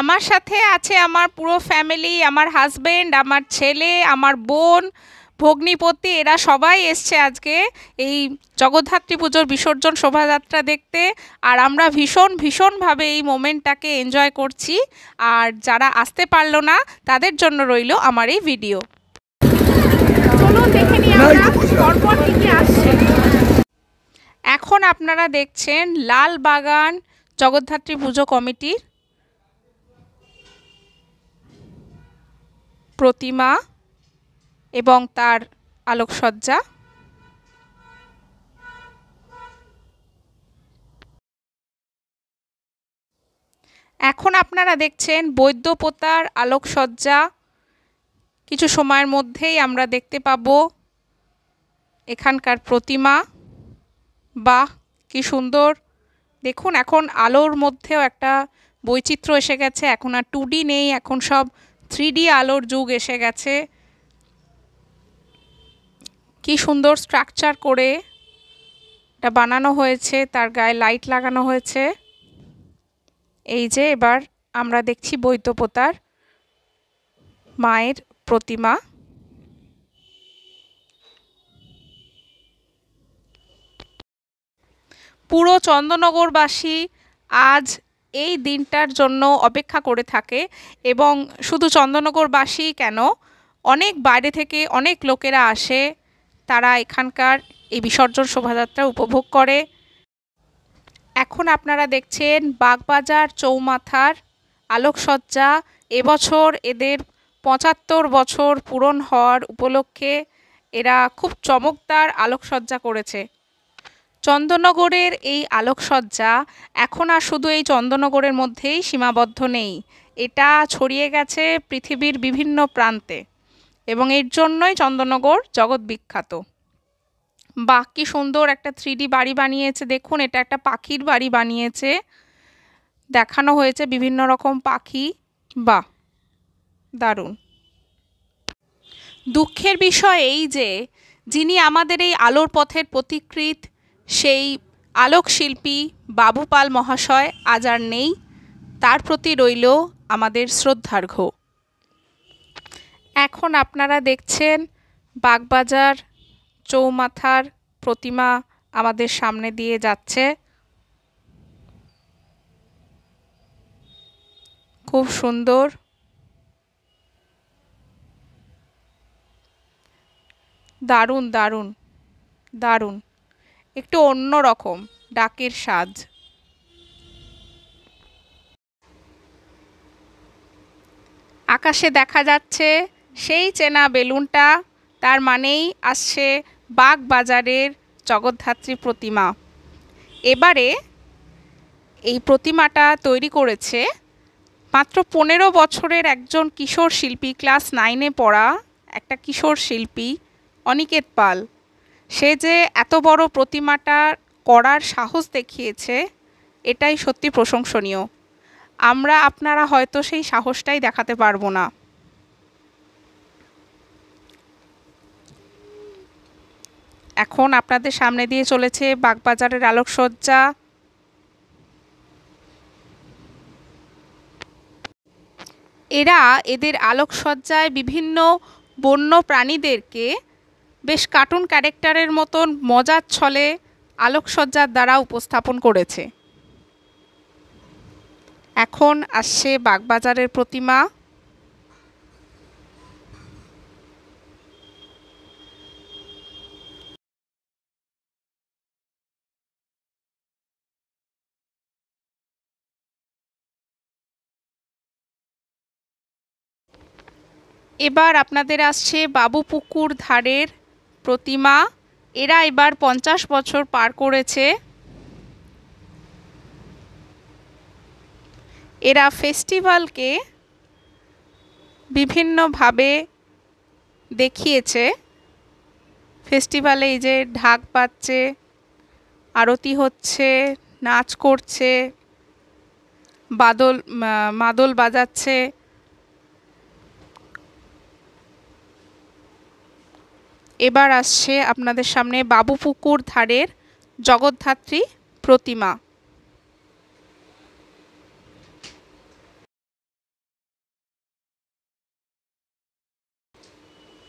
আমার সাথে আছে আমার পুরো ফ্যামিলি, আমার হাজবেন্ড, আমার ছেলে, আমার বোন, ভগ্নিপতি, এরা সবাই এসছে আজকে এই জগদ্ধাত্রী পুজোর বিসর্জন শোভাযাত্রা দেখতে। আর আমরা ভীষণভাবে এই মোমেন্টটাকে এনজয় করছি। আর যারা আসতে পারলো না তাদের জন্য রইল আমার এই ভিডিও। চলুন দেখে নিই আমরা পরপর কি আসছে। এখন আপনারা দেখছেন লালবাগান জগদ্ধাত্রী পুজো কমিটির প্রতিমা এবং তার আলোকসজ্জা। এখন আপনারা দেখছেন বৈদ্যপোতার আলোকসজ্জা। কিছু সময়ের মধ্যেই আমরা দেখতে পাব এখানকার প্রতিমা। বাহ, কি সুন্দর! দেখুন, এখন আলোর মধ্যেও একটা বৈচিত্র্য এসে গেছে। এখন আর 2D নেই, এখন সব 3D আলোর যুগ এসে গেছে। কি সুন্দর স্ট্রাকচার করে এটা বানানো হয়েছে, তার গায়ে লাইট লাগানো হয়েছে। এই যে এবার আমরা দেখছি বৈদ্যপোতার মায়ের প্রতিমা। পুরো চন্দননগরবাসী আজ এই দিনটার জন্য অপেক্ষা করে থাকে। এবং শুধু চন্দননগরবাসী কেন, অনেক বাইরে থেকে অনেক লোকেরা আসে, তারা এখানকার এই বিসর্জন শোভাযাত্রা উপভোগ করে। এখন আপনারা দেখছেন বাগবাজার চৌমাথার আলোকসজ্জা। এবছর এদের 75 বছর পূরণ হওয়ার উপলক্ষে এরা খুব চমকদার আলোকসজ্জা করেছে। চন্দননগরের এই আলোকসজ্জা এখন আর শুধু এই চন্দননগরের মধ্যেই সীমাবদ্ধ নেই, এটা ছড়িয়ে গেছে পৃথিবীর বিভিন্ন প্রান্তে এবং এর জন্যই চন্দননগর জগৎ বিখ্যাত। বাহ, কি সুন্দর একটা 3D বাড়ি বানিয়েছে। দেখুন, এটা একটা পাখির বাড়ি বানিয়েছে, দেখানো হয়েছে বিভিন্ন রকম পাখি। বাহ, দারুণ! দুঃখের বিষয় এই যে যিনি আমাদের এই আলোর পথের পথিকৃৎ, সেই আলোকশিল্পী বাবু পাল মহাশয় আজ আর নেই। তার প্রতি রইল আমাদের শ্রদ্ধার্ঘ্য। এখন আপনারা দেখছেন বাগবাজার চৌমাথার প্রতিমা আমাদের সামনে দিয়ে যাচ্ছে। খুব সুন্দর, দারুণ দারুণ দারুণ, একটু অন্য রকম ডাকের সাজ। আকাশে দেখা যাচ্ছে সেই চেনা বেলুনটা, তার মানেই আসছে বাগবাজারের জগদ্ধাত্রী প্রতিমা। এবারে এই প্রতিমাটা তৈরি করেছে মাত্র 15 বছরের একজন কিশোর শিল্পী, ক্লাস 9-এ পড়া একটা কিশোর শিল্পী অনিকেত পাল। সে যে এত বড় প্রতিমাটা করার সাহস দেখিয়েছে, এটাই সত্যি প্রশংসনীয়। আপনারা হয়তো সেই সাহসটাই দেখাতে পারবো না। এখন আপনাদের সামনে দিয়ে চলেছে বাগবাজারের আলোকসজ্জা। এরা এদের আলোকসজ্জায় বিভিন্ন বন্য প্রাণীদেরকে বেশ কার্টুন ক্যারেক্টারের মতন মজার ছলে আলোকসজ্জার দ্বারা উপস্থাপন করেছে। এখন আসছে বাগবাজারের প্রতিমা। এবার আপনাদের আসছে বাবুপুকুর ধারের প্রতিমা। এরা এবার 50 বছর পার করেছে। এরা ফেস্টিভ্যালকে বিভিন্নভাবে দেখিয়েছে। ফেস্টিভ্যালে এই যে ঢাক বাজছে, আরতি হচ্ছে, নাচ করছে, মাদল বাজাচ্ছে। এবার আসছে আপনাদের সামনে বাবুপুকুর ধারের জগদ্ধাত্রী প্রতিমা।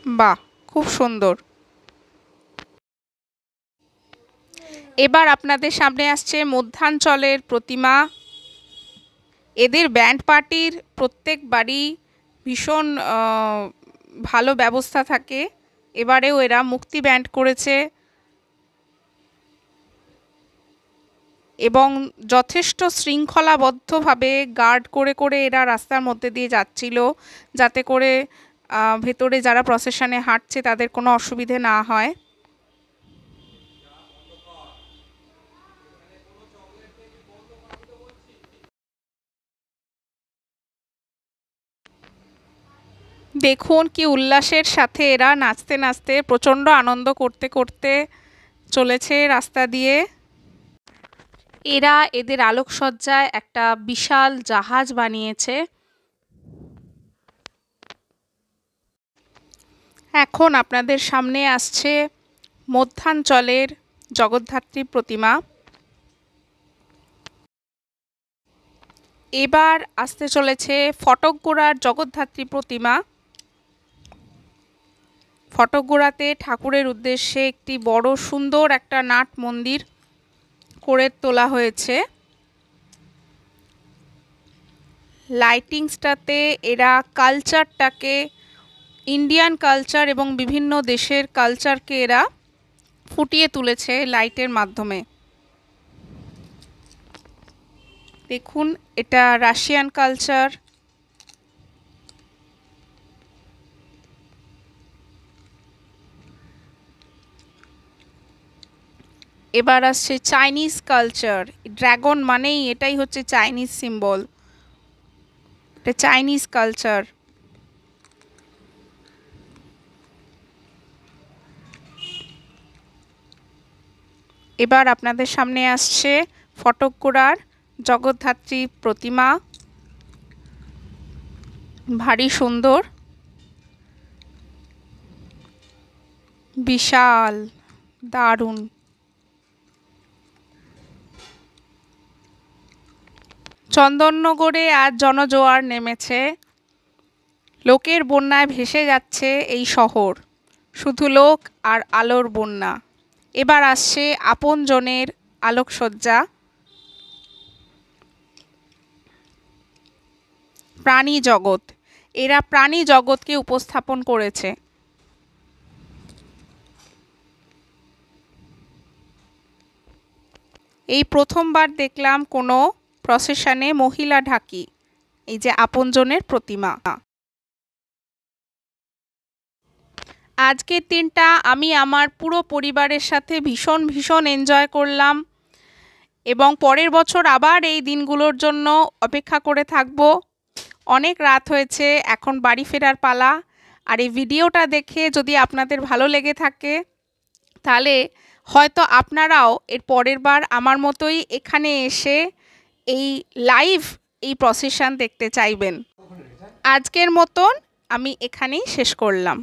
বাহ, খুব সুন্দর। এবার আপনাদের সামনে আসছে মধ্যাঞ্চলের প্রতিমা। এদের ব্যান্ড পার্টির প্রত্যেকবারই ভীষণ ভালো ব্যবস্থা থাকে। এবারেও এরা মুক্তি ব্যান্ড করেছে এবং যথেষ্ট শৃঙ্খলাবদ্ধভাবে গার্ড করে করে এরা রাস্তার মধ্যে দিয়ে যাচ্ছিল, যাতে করে ভেতরে যারা প্রসেশনে হাঁটছে তাদের কোনো অসুবিধে না হয়। দেখুন কি উল্লাসের সাথে এরা নাচতে নাচতে প্রচণ্ড আনন্দ করতে করতে চলেছে রাস্তা দিয়ে। এরা এদের আলোকসজ্জায় একটা বিশাল জাহাজ বানিয়েছে। এখন আপনাদের সামনে আসছে মধ্যাঞ্চলের জগদ্ধাত্রী প্রতিমা। এবার আসতে চলেছে ফটকগোড়ার জগদ্ধাত্রী প্রতিমা। ফটকগোড়াতে ঠাকুরের উদ্দেশ্যে একটি বড় সুন্দর একটা নাট মন্দির করে তোলা হয়েছে। লাইটিংসটাতে এরা কালচারটাকে, ইন্ডিয়ান কালচার এবং বিভিন্ন দেশের কালচারকে এরা ফুটিয়ে তুলেছে লাইটের মাধ্যমে। দেখুন, এটা রাশিয়ান কালচার। এবার আসছে চাইনিজ কালচার। ড্রাগন মানেই এটাই হচ্ছে চাইনিজ সিম্বল, এটা চাইনিজ কালচার। এবার আপনাদের সামনে আসছে ফটকগোড়ার জগদ্ধাত্রী প্রতিমা। ভারী সুন্দর, বিশাল, দারুণ। চন্দননগরে আজ জনজোয়ার নেমেছে। লোকের বন্যায় ভেসে যাচ্ছে এই শহর, শুধু লোক আর আলোর বন্যা। এবার আসছে আপনজনের আলোকসজ্জা। প্রাণী জগৎ, এরা প্রাণী জগৎকে উপস্থাপন করেছে। এই প্রথমবার দেখলাম কোনো প্রসেশনে মহিলা ঢাকি, এই যে আপনজনের প্রতিমা। আজকের দিনটা আমি আমার পুরো পরিবারের সাথে ভীষণ ভীষণ এনজয় করলাম এবং পরের বছর আবার এই দিনগুলোর জন্য অপেক্ষা করে থাকব। অনেক রাত হয়েছে, এখন বাড়ি ফেরার পালা। আর এই ভিডিওটা দেখে যদি আপনাদের ভালো লেগে থাকে তাহলে হয়তো আপনারাও এর পরের বার আমার মতোই এখানে এসে এই লাইভ এই প্রসেশন দেখতে চাইবেন। আজকের মতন আমি এখানেই শেষ করলাম।